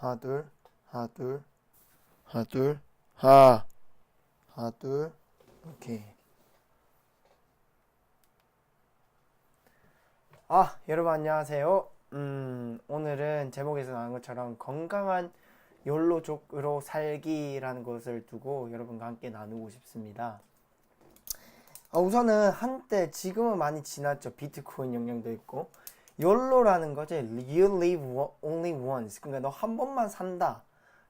하나 둘 하나 둘 하나 둘 하나 둘 오케이. 여러분 안녕하세요. 오늘은 제목에서 나온 것처럼 건강한 욜로족으로 살기라는 것을 두고 여러분과 함께 나누고 싶습니다. 우선은 한때, 지금은 많이 지났죠. 비트코인 영향도 있고, 욜로라는 거지. You live only once. 그러니까 너 한 번만 산다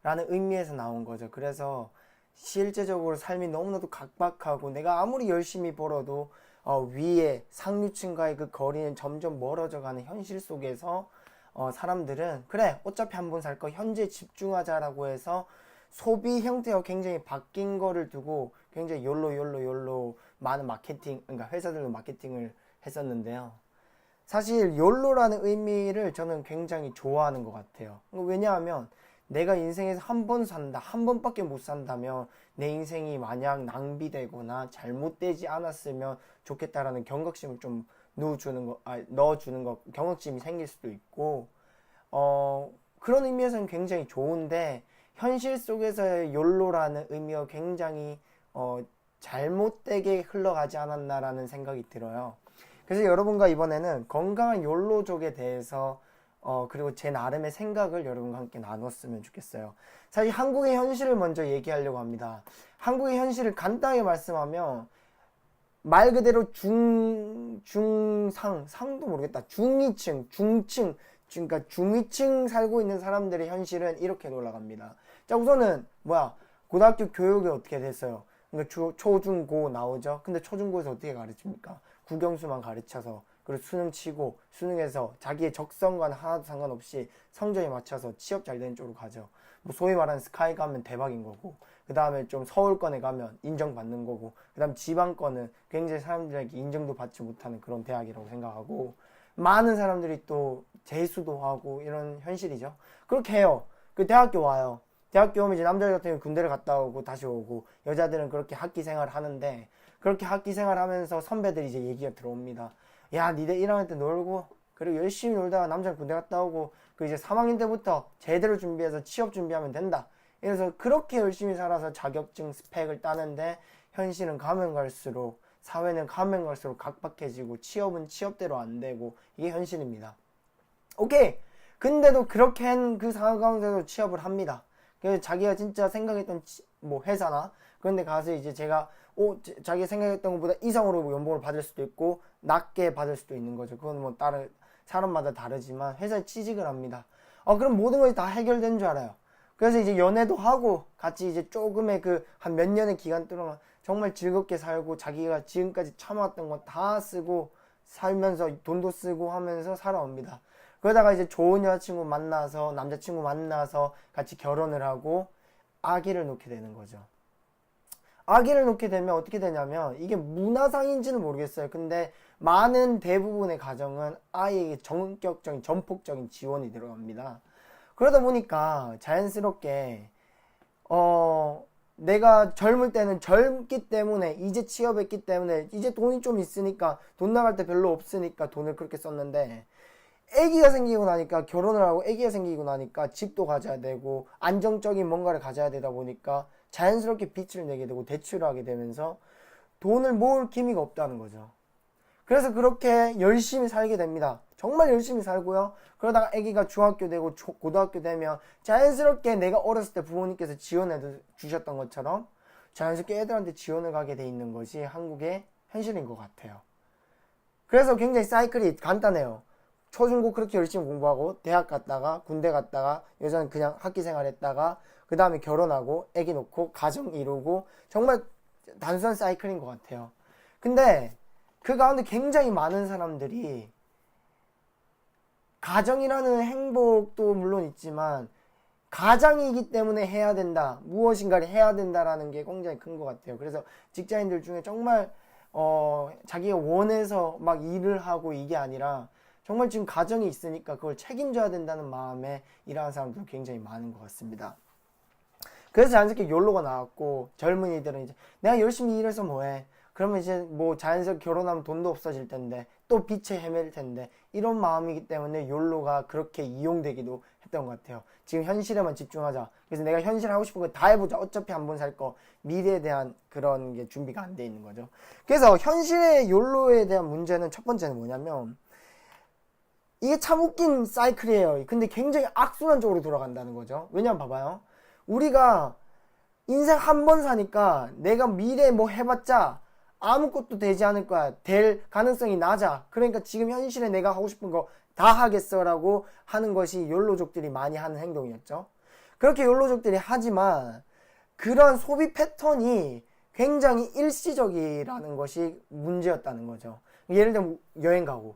라는 의미에서 나온 거죠. 그래서 실제적으로 삶이 너무나도 각박하고, 내가 아무리 열심히 벌어도 위에 상류층과의 그 거리는 점점 멀어져 가는 현실 속에서 사람들은 그래 어차피 한 번 살 거 현재 집중하자라고 해서 소비 형태가 굉장히 바뀐 거를 두고 굉장히 욜로 많은 마케팅, 그러니까 회사들도 마케팅을 했었는데요. 사실 욜로라는 의미를 저는 굉장히 좋아하는 것 같아요. 왜냐하면 내가 인생에서 한 번 산다, 한 번밖에 못 산다면 내 인생이 만약 낭비되거나 잘못되지 않았으면 좋겠다라는 경각심을 좀 넣어주는 거, 경각심이 생길 수도 있고, 그런 의미에서는 굉장히 좋은데, 현실 속에서의 욜로라는 의미가 굉장히, 잘못되게 흘러가지 않았나라는 생각이 들어요. 그래서 여러분과 이번에는 건강한 욜로족에 대해서 그리고 제 나름의 생각을 여러분과 함께 나눴으면 좋겠어요. 사실 한국의 현실을 먼저 얘기하려고 합니다. 한국의 현실을 간단하게 말씀하면 말 그대로 상도 모르겠다. 중위층, 중층, 그러니까 중위층 살고 있는 사람들의 현실은 이렇게 올라갑니다. 자, 우선은 고등학교 교육이 어떻게 됐어요? 그러니까 초, 중, 고 나오죠. 근데 초, 중, 고에서 어떻게 가르칩니까? 국영수만 가르쳐서, 그리고 수능 치고 수능에서 자기의 적성과는 하나도 상관없이 성적에 맞춰서 취업 잘 되는 쪽으로 가죠. 뭐 소위 말하는 스카이 가면 대박인 거고, 그 다음에 좀 서울권에 가면 인정받는 거고, 그 다음 지방권은 굉장히 사람들에게 인정도 받지 못하는 그런 대학이라고 생각하고, 많은 사람들이 또 재수도 하고 이런 현실이죠. 그렇게 해요. 그 대학교 와요. 대학교 오면 이제 남자들 같은 경우 군대를 갔다 오고 다시 오고, 여자들은 그렇게 학기 생활을 하는데, 그렇게 학기 생활 하면서 선배들이 이제 얘기가 들어옵니다. 야, 니들 1학년 때 놀고, 그리고 열심히 놀다가 남자는 군대 갔다 오고, 그 이제 3학년 때부터 제대로 준비해서 취업 준비하면 된다. 그래서 그렇게 열심히 살아서 자격증 스펙을 따는데, 현실은 가면 갈수록, 사회는 가면 갈수록 각박해지고, 취업은 취업대로 안 되고, 이게 현실입니다. 오케이! 근데도 그렇게 한 그 상황 가운데도 취업을 합니다. 그래서 자기가 진짜 생각했던 회사나, 그런데 가서 이제 제가 자기 생각했던 것보다 이상으로 연봉을 받을 수도 있고 낮게 받을 수도 있는 거죠. 그건 뭐 다른 사람마다 다르지만 회사에 취직을 합니다. 그럼 모든 것이 다 해결된 줄 알아요. 그래서 이제 연애도 하고 같이 이제 조금의 그 한 몇 년의 기간 동안 정말 즐겁게 살고 자기가 지금까지 참아왔던 거 다 쓰고 살면서 돈도 쓰고 하면서 살아옵니다. 그러다가 이제 좋은 여자친구 만나서 남자친구 만나서 같이 결혼을 하고 아기를 놓게 되는 거죠. 아기를 놓게 되면 어떻게 되냐면, 이게 문화상인지는 모르겠어요. 근데 많은 대부분의 가정은 아이에게 전격적인 전폭적인 지원이 들어갑니다. 그러다 보니까 자연스럽게 내가 젊을 때는 젊기 때문에, 이제 취업했기 때문에 이제 돈이 좀 있으니까, 돈 나갈 때 별로 없으니까 돈을 그렇게 썼는데, 아기가 생기고 나니까, 결혼을 하고 아기가 생기고 나니까 집도 가져야 되고 안정적인 뭔가를 가져야 되다 보니까 자연스럽게 빚을 내게 되고 대출을 하게 되면서 돈을 모을 기미가 없다는 거죠. 그래서 그렇게 열심히 살게 됩니다. 정말 열심히 살고요. 그러다가 아기가 중학교 되고 고등학교 되면 자연스럽게 내가 어렸을 때 부모님께서 지원해 주셨던 것처럼 자연스럽게 애들한테 지원을 가게 돼 있는 것이 한국의 현실인 것 같아요. 그래서 굉장히 사이클이 간단해요. 초중고 그렇게 열심히 공부하고 대학 갔다가 군대 갔다가 여자는 그냥 학기 생활했다가 그 다음에 결혼하고 아기 놓고 가정 이루고, 정말 단순한 사이클인 것 같아요. 근데 그 가운데 굉장히 많은 사람들이 가정이라는 행복도 물론 있지만 가장이기 때문에 해야 된다, 무엇인가를 해야 된다라는 게 굉장히 큰 것 같아요. 그래서 직장인들 중에 정말 자기가 원해서 막 일을 하고 이게 아니라 정말 지금 가정이 있으니까 그걸 책임져야 된다는 마음에 일하는 사람들도 굉장히 많은 것 같습니다. 그래서 자연스럽게 욜로가 나왔고, 젊은이들은 이제 내가 열심히 일해서 뭐해? 그러면 이제 뭐 자연스럽게 결혼하면 돈도 없어질 텐데 또 빚에 헤맬 텐데, 이런 마음이기 때문에 욜로가 그렇게 이용되기도 있던 것 같아요. 지금 현실에만 집중하자. 그래서 내가 현실 하고 싶은 거 다 해보자. 어차피 한 번 살 거. 미래에 대한 그런 게 준비가 안 돼 있는 거죠. 그래서 현실의 욜로에 대한 문제는 첫 번째는 뭐냐면 이게 참 웃긴 사이클이에요. 근데 굉장히 악순환적으로 돌아간다는 거죠. 왜냐면 봐봐요. 우리가 인생 한 번 사니까 내가 미래에 뭐 해봤자 아무것도 되지 않을 거야. 될 가능성이 낮아. 그러니까 지금 현실에 내가 하고 싶은 거 다 하겠어 라고 하는 것이 욜로족들이 많이 하는 행동이었죠. 그렇게 욜로족들이 하지만 그런 소비 패턴이 굉장히 일시적이라는 것이 문제였다는 거죠. 예를 들면 여행 가고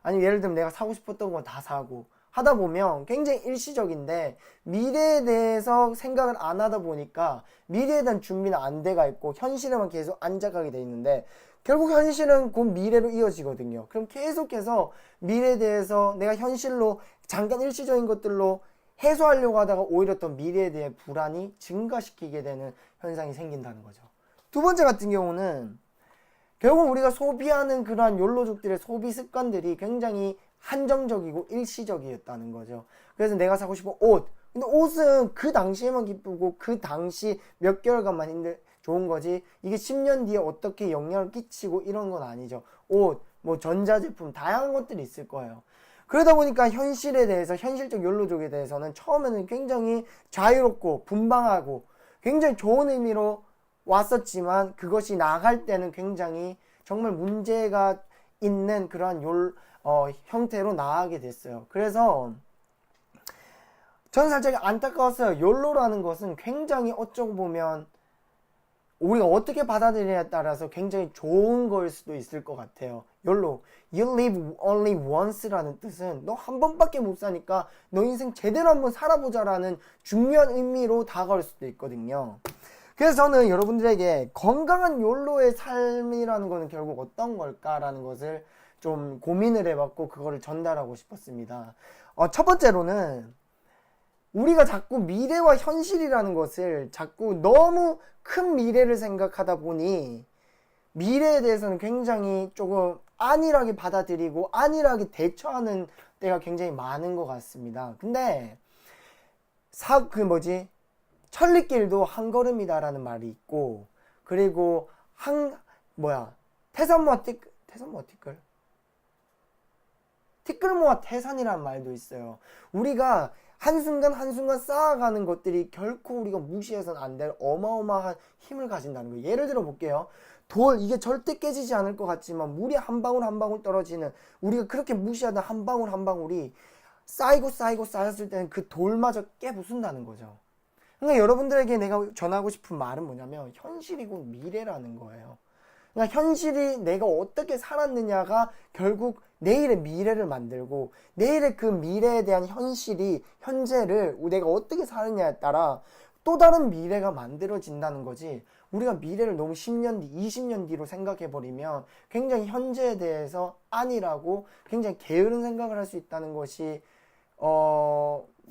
아니면 예를 들면 내가 사고 싶었던 거 다 사고 하다 보면 굉장히 일시적인데 미래에 대해서 생각을 안 하다 보니까 미래에 대한 준비는 안 돼가 있고 현실에만 계속 안착하게 돼 있는데 결국 현실은 곧 미래로 이어지거든요. 그럼 계속해서 미래에 대해서 내가 현실로 잠깐 일시적인 것들로 해소하려고 하다가 오히려 또 미래에 대해 불안이 증가시키게 되는 현상이 생긴다는 거죠. 두 번째 같은 경우는 결국 우리가 소비하는 그러한 욜로족들의 소비 습관들이 굉장히 한정적이고 일시적이었다는 거죠. 그래서 내가 사고 싶은 옷. 근데 옷은 그 당시에만 기쁘고 그 당시 몇 개월간만 좋은 거지. 이게 10년 뒤에 어떻게 영향을 끼치고 이런 건 아니죠. 옷, 뭐 전자제품, 다양한 것들이 있을 거예요. 그러다 보니까 현실에 대해서, 현실적 욜로족에 대해서는 처음에는 굉장히 자유롭고 분방하고 굉장히 좋은 의미로 왔었지만 그것이 나갈 때는 굉장히 정말 문제가 있는 그러한 형태로 나아가게 됐어요. 그래서 저는 살짝 안타까웠어요. 욜로라는 것은 굉장히 어쩌고 보면 우리가 어떻게 받아들이냐에 따라서 굉장히 좋은 거일 수도 있을 것 같아요. 욜로, you live only once라는 뜻은 너 한 번밖에 못 사니까 너 인생 제대로 한번 살아보자라는 중요한 의미로 다가올 수도 있거든요. 그래서 저는 여러분들에게 건강한 욜로의 삶이라는 거는 결국 어떤 걸까라는 것을 좀 고민을 해봤고 그거를 전달하고 싶었습니다. 첫 번째로는 우리가 자꾸 미래와 현실이라는 것을 자꾸 너무 큰 미래를 생각하다 보니 미래에 대해서는 굉장히 조금 안일하게 받아들이고 안일하게 대처하는 때가 굉장히 많은 것 같습니다. 근데 천리길도 한 걸음이다라는 말이 있고 그리고 티끌 모아 태산이라는 말도 있어요. 우리가 한순간 한순간 쌓아가는 것들이 결코 우리가 무시해서는 안 될 어마어마한 힘을 가진다는 거예요. 예를 들어 볼게요. 이게 절대 깨지지 않을 것 같지만 물이 한 방울 한 방울 떨어지는 우리가 그렇게 무시하던 한 방울 한 방울이 쌓였을 때는 그 돌마저 깨부순다는 거죠. 그러니까 여러분들에게 내가 전하고 싶은 말은 뭐냐면 현실이고 미래라는 거예요. 그러니까 현실이 내가 어떻게 살았느냐가 결국 내일의 미래를 만들고 내일의 그 미래에 대한 현재를 내가 어떻게 사느냐에 따라 또 다른 미래가 만들어진다는 거지. 우리가 미래를 너무 10년 뒤, 20년 뒤로 생각해버리면 굉장히 현재에 대해서 안일하고 굉장히 게으른 생각을 할 수 있다는 것이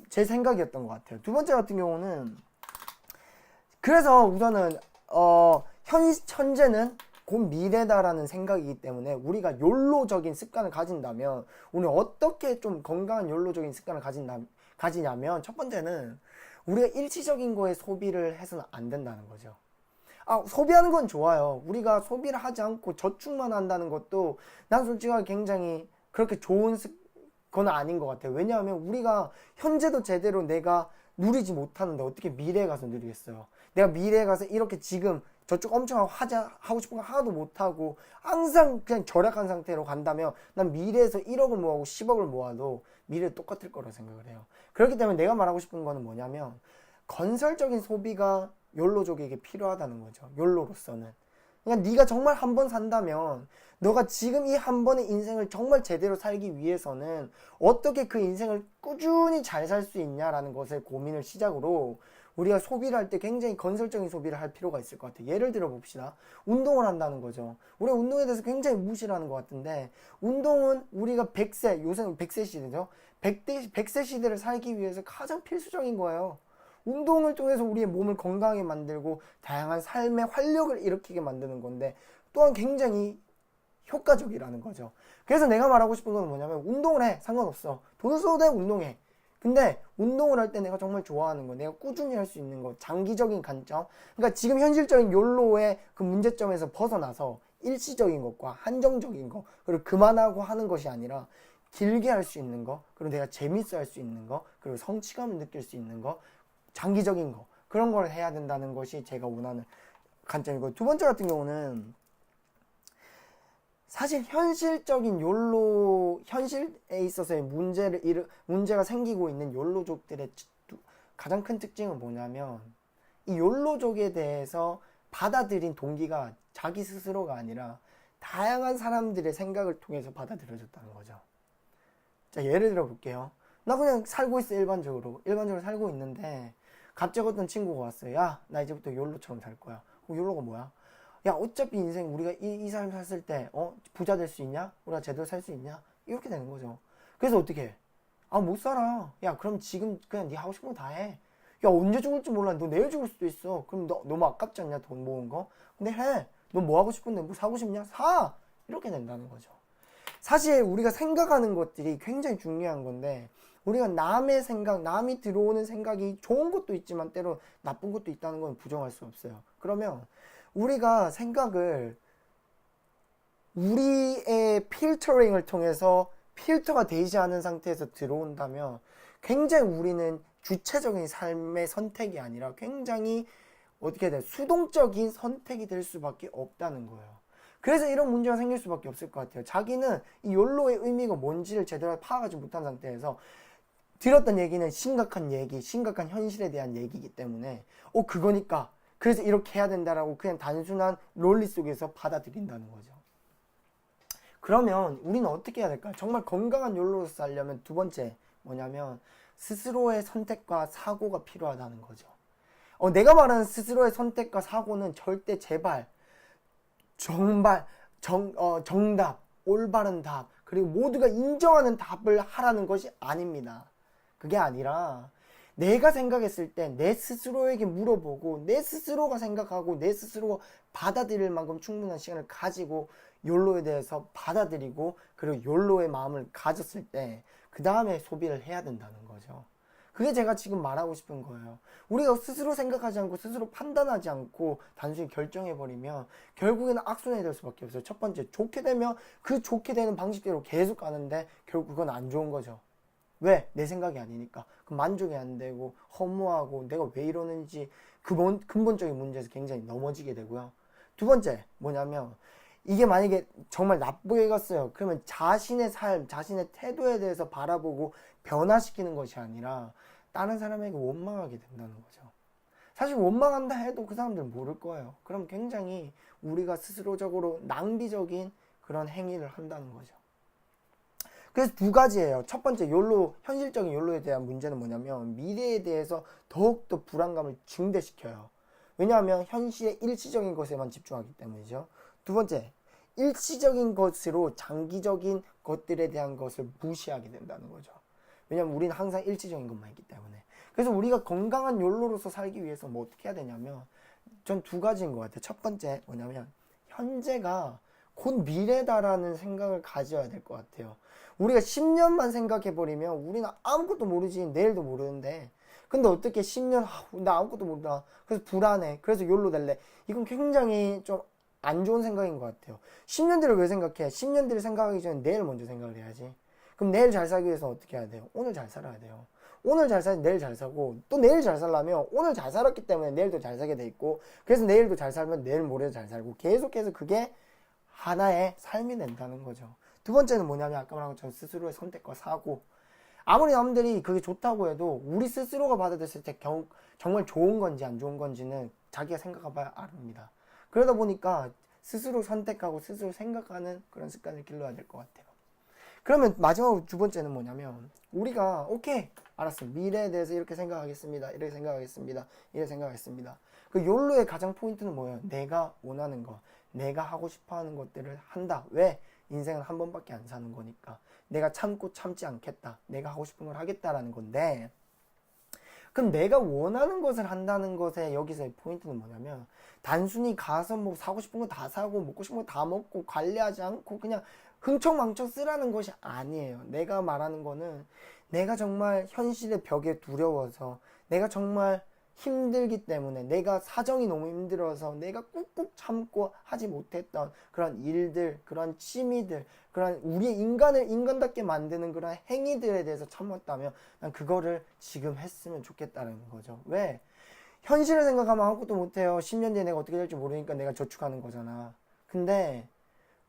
제 생각이었던 것 같아요. 두 번째 같은 경우는 그래서 우선은 현재는 곧 미래다라는 생각이기 때문에 우리가 욜로적인 습관을 가진다면 우리는 어떻게 좀 건강한 욜로적인 습관을 가지냐면 첫 번째는 우리가 일시적인 거에 소비를 해서는 안 된다는 거죠. 소비하는 건 좋아요. 우리가 소비를 하지 않고 저축만 한다는 것도 난 솔직하게 굉장히 그렇게 좋은 건 아닌 것 같아요. 왜냐하면 우리가 현재도 제대로 내가 누리지 못하는데 어떻게 미래에 가서 누리겠어요. 내가 미래에 가서 이렇게 지금 저쪽 엄청 하고 싶은 거 하나도 못하고 항상 그냥 절약한 상태로 간다면 난 미래에서 1억을 모아고 10억을 모아도 미래에 똑같을 거라고 생각을 해요. 그렇기 때문에 내가 말하고 싶은 거는 뭐냐면 건설적인 소비가 욜로족에게 필요하다는 거죠. 욜로로서는. 그러니까 네가 정말 한 번 산다면 너가 지금 이 한 번의 인생을 정말 제대로 살기 위해서는 어떻게 그 인생을 꾸준히 잘 살 수 있냐라는 것을 고민을 시작으로 우리가 소비를 할 때 굉장히 건설적인 소비를 할 필요가 있을 것 같아요. 예를 들어 봅시다. 운동을 한다는 거죠. 우리가 운동에 대해서 굉장히 무시를 하는 것 같은데 운동은 우리가 100세, 요새는 100세 시대죠. 100세 시대를 살기 위해서 가장 필수적인 거예요. 운동을 통해서 우리의 몸을 건강하게 만들고 다양한 삶의 활력을 일으키게 만드는 건데 또한 굉장히 효과적이라는 거죠. 그래서 내가 말하고 싶은 건 뭐냐면 운동을 해. 상관없어. 돈을 써도 돼. 운동해. 근데 운동을 할 때 내가 정말 좋아하는 거, 내가 꾸준히 할 수 있는 거, 장기적인 관점. 그러니까 지금 현실적인 욜로의 그 문제점에서 벗어나서 일시적인 것과 한정적인 거, 그리고 그만하고 하는 것이 아니라 길게 할 수 있는 거, 그리고 내가 재밌어 할 수 있는 거, 그리고 성취감을 느낄 수 있는 거, 장기적인 거, 그런 걸 해야 된다는 것이 제가 원하는 관점이고, 두 번째 같은 경우는 사실 현실적인 욜로, 현실에 있어서의 문제가 생기고 있는 욜로족들의 가장 큰 특징은 뭐냐면, 이 욜로족에 대해서 받아들인 동기가 자기 스스로가 아니라 다양한 사람들의 생각을 통해서 받아들여졌다는 거죠. 자, 예를 들어 볼게요. 나 그냥 살고 있어, 일반적으로 살고 있는데, 갑자기 어떤 친구가 왔어요. 야, 나 이제부터 욜로처럼 살 거야. 욜로가 뭐야? 야, 어차피 인생 우리가 이 삶 샀을 때 부자 될 수 있냐? 우리가 제대로 살 수 있냐? 이렇게 되는 거죠. 그래서 어떻게 해? 아, 못 살아. 야, 그럼 지금 그냥 네 하고 싶은 거 다 해. 야, 언제 죽을지 몰라. 너 내일 죽을 수도 있어. 그럼 너 너무 아깝지 않냐, 돈 모은 거? 근데 해. 너 뭐 하고 싶은데 뭐 사고 싶냐? 사. 이렇게 된다는 거죠. 사실 우리가 생각하는 것들이 굉장히 중요한 건데, 우리가 남의 생각, 남이 들어오는 생각이 좋은 것도 있지만 때로 나쁜 것도 있다는 건 부정할 수 없어요. 그러면 우리가 생각을 우리의 필터링을 통해서 필터가 되지 않은 상태에서 들어온다면 굉장히 우리는 주체적인 삶의 선택이 아니라 굉장히 어떻게 돼? 수동적인 선택이 될 수밖에 없다는 거예요. 그래서 이런 문제가 생길 수밖에 없을 것 같아요. 자기는 이 욜로의 의미가 뭔지를 제대로 파악하지 못한 상태에서 들었던 얘기는 심각한 얘기, 심각한 현실에 대한 얘기이기 때문에 그거니까 그래서 이렇게 해야 된다라고 그냥 단순한 롤리 속에서 받아들인다는 거죠. 그러면 우리는 어떻게 해야 될까? 정말 건강한 욜로로서 살려면 두 번째 뭐냐면 스스로의 선택과 사고가 필요하다는 거죠. 내가 말하는 스스로의 선택과 사고는 절대 제발 정답, 올바른 답, 그리고 모두가 인정하는 답을 하라는 것이 아닙니다. 그게 아니라 내가 생각했을 때 내 스스로에게 물어보고 내 스스로가 생각하고 내 스스로가 받아들일 만큼 충분한 시간을 가지고 욜로에 대해서 받아들이고 그리고 욜로의 마음을 가졌을 때 그 다음에 소비를 해야 된다는 거죠. 그게 제가 지금 말하고 싶은 거예요. 우리가 스스로 생각하지 않고 스스로 판단하지 않고 단순히 결정해버리면 결국에는 악순환이 될 수밖에 없어요. 첫 번째, 좋게 되면 그 좋게 되는 방식대로 계속 가는데 결국 그건 안 좋은 거죠. 왜? 내 생각이 아니니까. 그럼 만족이 안 되고 허무하고 내가 왜 이러는지 근본적인 문제에서 굉장히 넘어지게 되고요. 두 번째 뭐냐면 이게 만약에 정말 나쁘게 갔어요. 그러면 자신의 삶, 자신의 태도에 대해서 바라보고 변화시키는 것이 아니라 다른 사람에게 원망하게 된다는 거죠. 사실 원망한다 해도 그 사람들은 모를 거예요. 그럼 굉장히 우리가 스스로적으로 낭비적인 그런 행위를 한다는 거죠. 그래서 두 가지예요. 첫 번째, 현실적인 욜로에 대한 문제는 뭐냐면 미래에 대해서 더욱더 불안감을 증대시켜요. 왜냐하면 현실의 일시적인 것에만 집중하기 때문이죠. 두 번째, 일시적인 것으로 장기적인 것들에 대한 것을 무시하게 된다는 거죠. 왜냐하면 우리는 항상 일시적인 것만 있기 때문에. 그래서 우리가 건강한 욜로로서 살기 위해서 뭐 어떻게 해야 되냐면 전 두 가지인 것 같아요. 첫 번째 뭐냐면 현재가 곧 미래다라는 생각을 가져야 될 것 같아요. 우리가 10년만 생각해버리면 우리는 아무것도 모르지, 내일도 모르는데 근데 어떻게 10년 나 아무것도 모르다 그래서 불안해, 그래서 욜로 될래, 이건 굉장히 좀 안 좋은 생각인 것 같아요. 10년 뒤를 왜 생각해? 10년 뒤를 생각하기 전에 내일 먼저 생각을 해야지. 그럼 내일 잘 살기 위해서 어떻게 해야 돼요? 오늘 잘 살아야 돼요. 오늘 잘 살면 내일 잘 사고, 또 내일 잘 살려면 오늘 잘 살았기 때문에 내일도 잘 살게 돼 있고, 그래서 내일도 잘 살면 내일 모레도 잘 살고, 계속해서 그게 하나의 삶이 된다는 거죠. 두 번째는 뭐냐면 아까 말한 것처럼 스스로의 선택과 사고. 아무리 남들이 그게 좋다고 해도 우리 스스로가 받아들였을 때 정말 좋은 건지 안 좋은 건지는 자기가 생각해봐야 압니다. 그러다 보니까 스스로 선택하고 스스로 생각하는 그런 습관을 길러야 될 것 같아요. 그러면 마지막으로 두 번째는 뭐냐면 우리가 오케이 알았어, 미래에 대해서 이렇게 생각하겠습니다, 이렇게 생각하겠습니다, 이렇게 생각하겠습니다. 그 욜로의 가장 포인트는 뭐예요? 내가 원하는 거, 내가 하고 싶어하는 것들을 한다. 왜? 인생은 한 번밖에 안 사는 거니까. 내가 참고 참지 않겠다, 내가 하고 싶은 걸 하겠다라는 건데, 그럼 내가 원하는 것을 한다는 것에 여기서의 포인트는 뭐냐면 단순히 가서 뭐 사고 싶은 거 다 사고 먹고 싶은 거 다 먹고 관리하지 않고 그냥 흥청망청 쓰라는 것이 아니에요. 내가 말하는 거는 내가 정말 현실의 벽에 두려워서, 내가 정말 힘들기 때문에, 내가 사정이 너무 힘들어서 내가 꾹꾹 참고 하지 못했던 그런 일들, 그런 취미들, 그런 우리 인간을 인간답게 만드는 그런 행위들에 대해서 참았다면 난 그거를 지금 했으면 좋겠다는 거죠. 왜? 현실을 생각하면 아무것도 못해요. 10년 뒤에 내가 어떻게 될지 모르니까 내가 저축하는 거잖아. 근데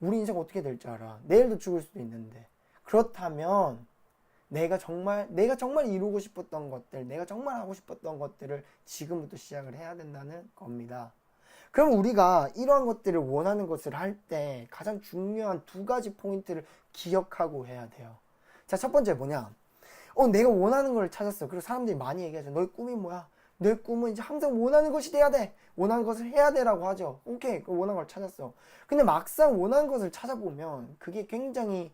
우리 인생 어떻게 될 줄 알아? 내일도 죽을 수도 있는데. 그렇다면 내가 정말 이루고 싶었던 것들, 내가 정말 하고 싶었던 것들을 지금부터 시작을 해야 된다는 겁니다. 그럼 우리가 이러한 것들을 원하는 것을 할 때 가장 중요한 두 가지 포인트를 기억하고 해야 돼요. 자, 첫 번째 뭐냐? 내가 원하는 걸 찾았어. 그리고 사람들이 많이 얘기하죠. 너의 꿈이 뭐야? 너의 꿈은 이제 항상 원하는 것이 돼야 돼. 원하는 것을 해야 돼라고 하죠. 오케이, 그 원하는 걸 찾았어. 근데 막상 원하는 것을 찾아보면 그게 굉장히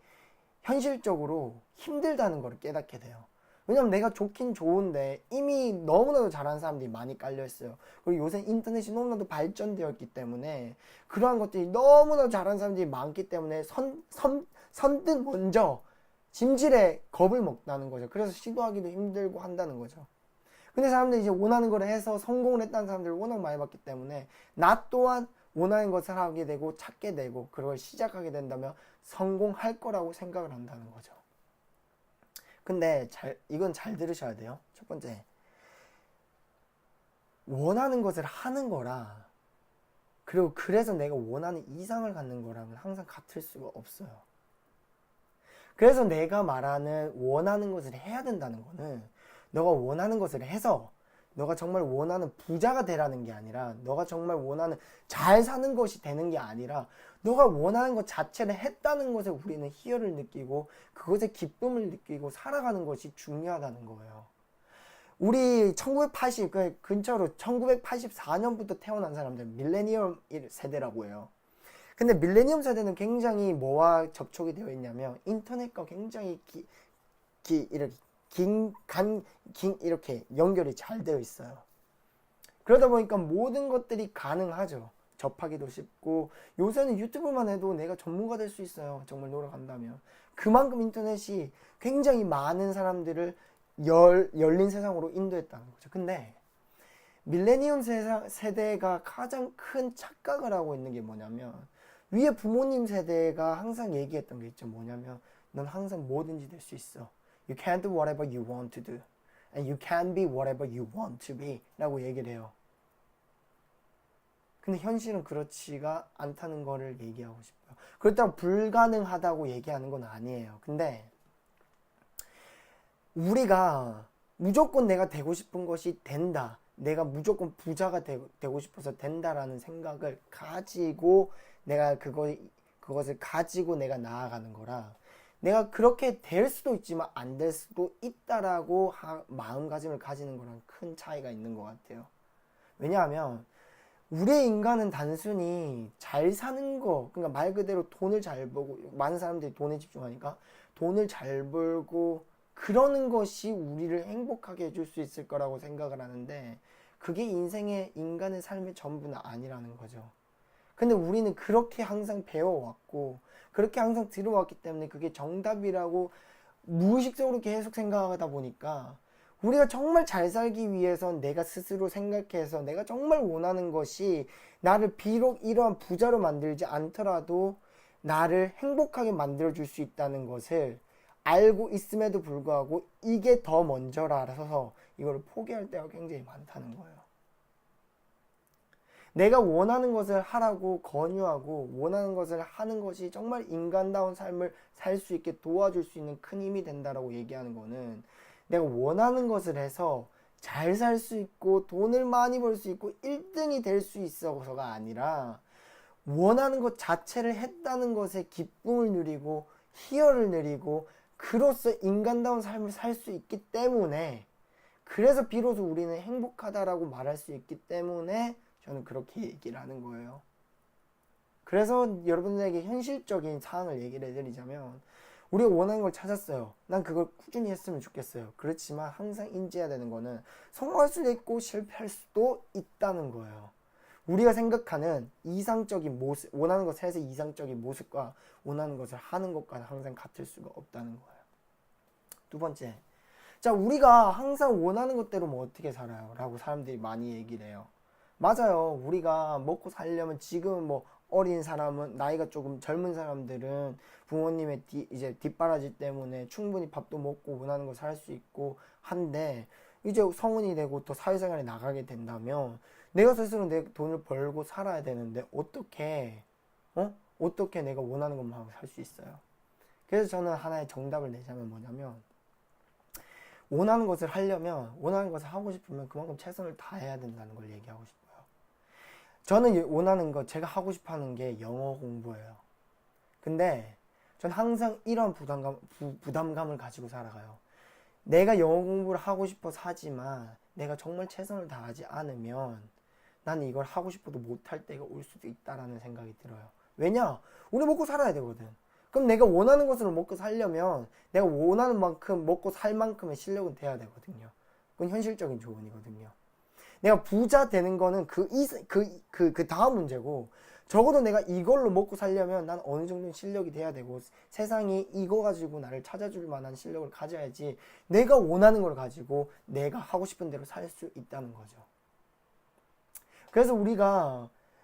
현실적으로 힘들다는 걸 깨닫게 돼요. 왜냐면 내가 좋긴 좋은데 이미 너무나도 잘하는 사람들이 많이 깔려있어요. 그리고 요새 인터넷이 너무나도 발전되었기 때문에 그러한 것들이 너무나도 잘하는 사람들이 많기 때문에 선뜻 먼저 짐질에 겁을 먹다는 거죠. 그래서 시도하기도 힘들고 한다는 거죠. 근데 사람들이 이제 원하는 걸 해서 성공을 했다는 사람들을 워낙 많이 봤기 때문에 나 또한 원하는 것을 하게 되고 찾게 되고 그걸 시작하게 된다면 성공할 거라고 생각을 한다는 거죠. 근데 이건 잘 들으셔야 돼요. 첫 번째, 원하는 것을 하는 거라, 그리고 그래서 내가 원하는 이상을 갖는 거랑은 항상 같을 수가 없어요. 그래서 내가 말하는 원하는 것을 해야 된다는 거는 너가 원하는 것을 해서 너가 정말 원하는 부자가 되라는 게 아니라, 너가 정말 원하는 잘 사는 것이 되는 게 아니라, 너가 원하는 것 자체를 했다는 것에 우리는 희열을 느끼고 그것에 기쁨을 느끼고 살아가는 것이 중요하다는 거예요. 우리 1980 근처로 1984년부터 태어난 사람들 밀레니엄 세대라고 해요. 근데 밀레니엄 세대는 굉장히 뭐와 접촉이 되어 있냐면 인터넷과 굉장히 이렇게 연결이 잘 되어 있어요. 그러다 보니까 모든 것들이 가능하죠. 접하기도 쉽고, 요새는 유튜브만 해도 내가 전문가 될 수 있어요. 정말 노력한다면. 그만큼 인터넷이 굉장히 많은 사람들을 열린 세상으로 인도했다는 거죠. 근데 밀레니엄 세대가 가장 큰 착각을 하고 있는 게 뭐냐면, 위에 부모님 세대가 항상 얘기했던 게 있죠. 뭐냐면 넌 항상 뭐든지 될 수 있어. You can do whatever you want to do. And you can be whatever you want to be. 라고 얘기를 해요. 근데 현실은 그렇지가 않다는 거를 얘기하고 싶어요. 그렇다고 불가능하다고 얘기하는 건 아니에요. 근데 우리가 무조건 내가 되고 싶은 것이 된다, 내가 무조건 부자가 되고 싶어서 된다라는 생각을 가지고 내가 그것을 가지고 내가 나아가는 거라, 내가 그렇게 될 수도 있지만 안 될 수도 있다라고 마음가짐을 가지는 거랑 큰 차이가 있는 것 같아요. 왜냐하면 우리의 인간은 단순히 잘 사는 거, 그러니까 말 그대로 돈을 잘 벌고, 많은 사람들이 돈에 집중하니까 돈을 잘 벌고 그러는 것이 우리를 행복하게 해줄 수 있을 거라고 생각을 하는데, 그게 인간의 삶의 전부는 아니라는 거죠. 근데 우리는 그렇게 항상 배워왔고 그렇게 항상 들어왔기 때문에 그게 정답이라고 무의식적으로 계속 생각하다 보니까, 우리가 정말 잘 살기 위해선 내가 스스로 생각해서 내가 정말 원하는 것이 나를 비록 이러한 부자로 만들지 않더라도 나를 행복하게 만들어줄 수 있다는 것을 알고 있음에도 불구하고 이게 더 먼저라서 이걸 포기할 때가 굉장히 많다는 거예요. 내가 원하는 것을 하라고 권유하고 원하는 것을 하는 것이 정말 인간다운 삶을 살 수 있게 도와줄 수 있는 큰 힘이 된다라고 얘기하는 거는, 내가 원하는 것을 해서 잘 살 수 있고 돈을 많이 벌 수 있고 1등이 될 수 있어서가 아니라, 원하는 것 자체를 했다는 것에 기쁨을 누리고 희열을 누리고 그로써 인간다운 삶을 살 수 있기 때문에, 그래서 비로소 우리는 행복하다라고 말할 수 있기 때문에 저는 그렇게 얘기를 하는 거예요. 그래서 여러분들에게 현실적인 사항을 얘기를 해드리자면, 우리가 원하는 걸 찾았어요. 난 그걸 꾸준히 했으면 좋겠어요. 그렇지만 항상 인지해야 되는 거는 성공할 수도 있고 실패할 수도 있다는 거예요. 우리가 생각하는 이상적인 모습, 원하는 것을 해서 이상적인 모습과 원하는 것을 하는 것과는 항상 같을 수가 없다는 거예요. 두 번째, 자, 우리가 항상 원하는 것대로 뭐 어떻게 살아요? 라고 사람들이 많이 얘기를 해요. 맞아요. 우리가 먹고 살려면 지금 뭐 어린 사람은, 나이가 조금 젊은 사람들은 부모님의 이제 뒷바라지 때문에 충분히 밥도 먹고 원하는 거 살 수 있고 한데, 이제 성인이 되고 또 사회생활에 나가게 된다면 내가 스스로 내 돈을 벌고 살아야 되는데 어떻게 내가 원하는 것만 하고 살 수 있어요? 그래서 저는 하나의 정답을 내자면 뭐냐면, 원하는 것을 하려면, 원하는 것을 하고 싶으면 그만큼 최선을 다해야 된다는 걸 얘기하고 싶어요. 저는 원하는 거, 제가 하고 싶어 하는 게 영어 공부예요. 근데 전 항상 이런 부담감을 가지고 살아가요. 내가 영어 공부를 하고 싶어서 하지만 내가 정말 최선을 다하지 않으면 나는 이걸 하고 싶어도 못할 때가 올 수도 있다라는 생각이 들어요. 왜냐? 우리 먹고 살아야 되거든. 그럼 내가 원하는 것으로 먹고 살려면 내가 원하는 만큼 먹고 살 만큼의 실력은 돼야 되거든요. 그건 현실적인 조언이거든요. 내가 부자 되는 거는 그 다음 문제고, 적어도 내가 이걸로 먹고 살려면 난 어느 정도 실력이 돼야 되고, 세상이 이거 가지고 나를 찾아줄 만한 실력을 가져야지 내가 원하는 걸 가지고 내가 하고 싶은 대로 살 수 있다는 거죠. 그래서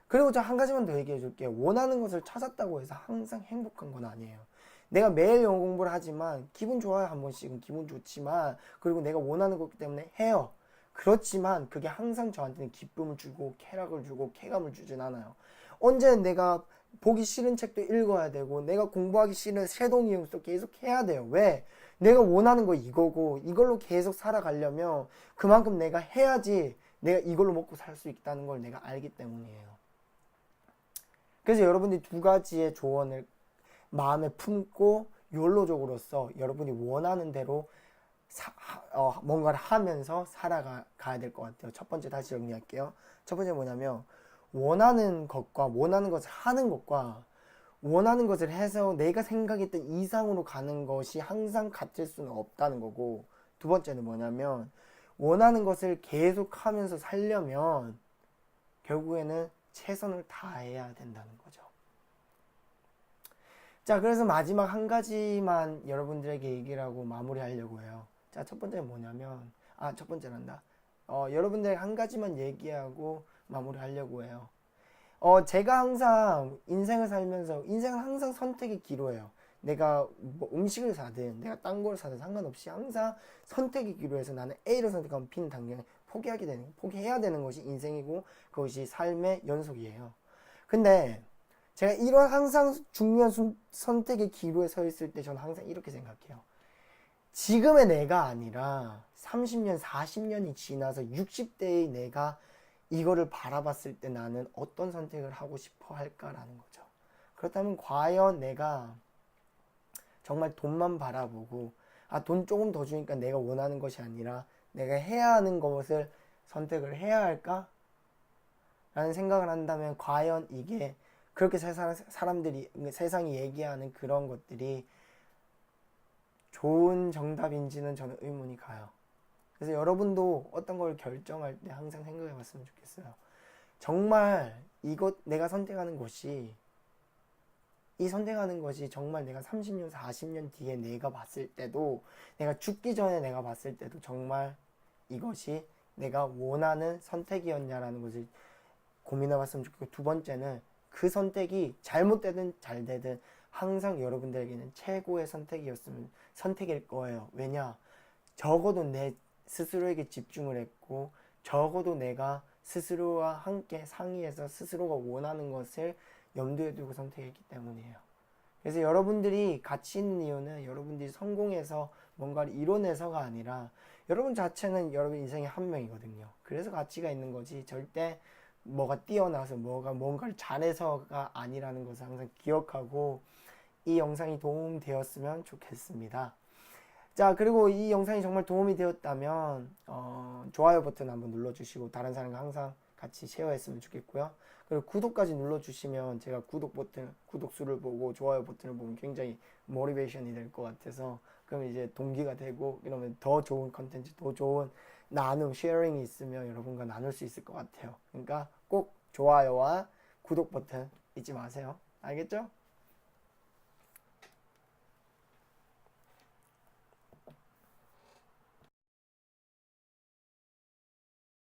그리고 저 한 가지만 더 얘기해 줄게요. 원하는 것을 찾았다고 해서 항상 행복한 건 아니에요. 내가 매일 영어 공부를 하지만 기분 좋아요. 한 번씩은 기분 좋지만, 그리고 내가 원하는 거기 때문에 해요. 그렇지만 그게 항상 저한테는 기쁨을 주고 쾌락을 주고 쾌감을 주진 않아요. 언제 내가 보기 싫은 책도 읽어야 되고, 내가 공부하기 싫은 섀도우 이용도 계속 해야 돼요. 왜? 내가 원하는 거 이거고, 이걸로 계속 살아가려면 그만큼 내가 해야지 내가 이걸로 먹고 살 수 있다는 걸 내가 알기 때문이에요. 그래서 여러분들이 두 가지의 조언을 마음에 품고 욜로족으로서 여러분이 원하는 대로 뭔가를 하면서 살아가야 될 것 같아요. 첫 번째 다시 정리할게요. 첫 번째 뭐냐면, 원하는 것과 원하는 것을 하는 것과 원하는 것을 해서 내가 생각했던 이상으로 가는 것이 항상 같을 수는 없다는 거고, 두 번째는 뭐냐면, 원하는 것을 계속 하면서 살려면 결국에는 최선을 다해야 된다는 거죠. 자, 그래서 마지막 한 가지만 여러분들에게 얘기를 하고 마무리하려고 해요. 자, 첫 번째는 뭐냐면, 첫 번째란다. 여러분들에게 한 가지만 얘기하고 마무리하려고 해요. 제가 항상 인생을 살면서, 인생은 항상 선택의 기로예요. 내가 뭐 음식을 사든 내가 딴 걸 사든 상관없이 항상 선택의 기로에서 나는 A를 선택하면 B는 당연히 포기해야 되는 것이 인생이고, 그것이 삶의 연속이에요. 근데 제가 이런 항상 중요한 선택의 기로에 서 있을 때 저는 항상 이렇게 생각해요. 지금의 내가 아니라 30년, 40년이 지나서 60대의 내가 이거를 바라봤을 때 나는 어떤 선택을 하고 싶어 할까라는 거죠. 그렇다면 과연 내가 정말 돈만 바라보고, 돈 조금 더 주니까 내가 원하는 것이 아니라 내가 해야 하는 것을 선택을 해야 할까? 라는 생각을 한다면 과연 이게 그렇게 사람들이, 세상이 얘기하는 그런 것들이 좋은 정답인지는 저는 의문이 가요. 그래서 여러분도 어떤 걸 결정할 때 항상 생각해 봤으면 좋겠어요. 정말 내가 선택하는 것이, 이 선택하는 것이 정말 내가 30년, 40년 뒤에 내가 봤을 때도, 내가 죽기 전에 내가 봤을 때도 정말 이것이 내가 원하는 선택이었냐라는 것을 고민해 봤으면 좋겠고, 두 번째는 그 선택이 잘못되든 잘 되든 항상 여러분들에게는 최고의 선택일 거예요. 왜냐? 적어도 내 스스로에게 집중을 했고, 적어도 내가 스스로와 함께 상의해서 스스로가 원하는 것을 염두에 두고 선택했기 때문이에요. 그래서 여러분들이 가치 있는 이유는 여러분들이 성공해서 뭔가를 이뤄내서가 아니라 여러분 자체는 여러분 인생의 한 명이거든요. 그래서 가치가 있는 거지, 절대 뭐가 뛰어나서 뭔가를 잘해서가 아니라는 것을 항상 기억하고, 이 영상이 도움되었으면 좋겠습니다. 자, 그리고 이 영상이 정말 도움이 되었다면 좋아요 버튼 한번 눌러주시고 다른 사람과 항상 같이 쉐어했으면 좋겠고요. 그리고 구독까지 눌러주시면 제가 구독 수를 보고 좋아요 버튼을 보면 굉장히 모티베이션이 될 것 같아서, 그럼 이제 동기가 되고, 이러면 더 좋은 컨텐츠, 더 좋은 나눔, 쉐어링이 있으면 여러분과 나눌 수 있을 것 같아요. 그러니까 꼭 좋아요와 구독 버튼 잊지 마세요. 알겠죠?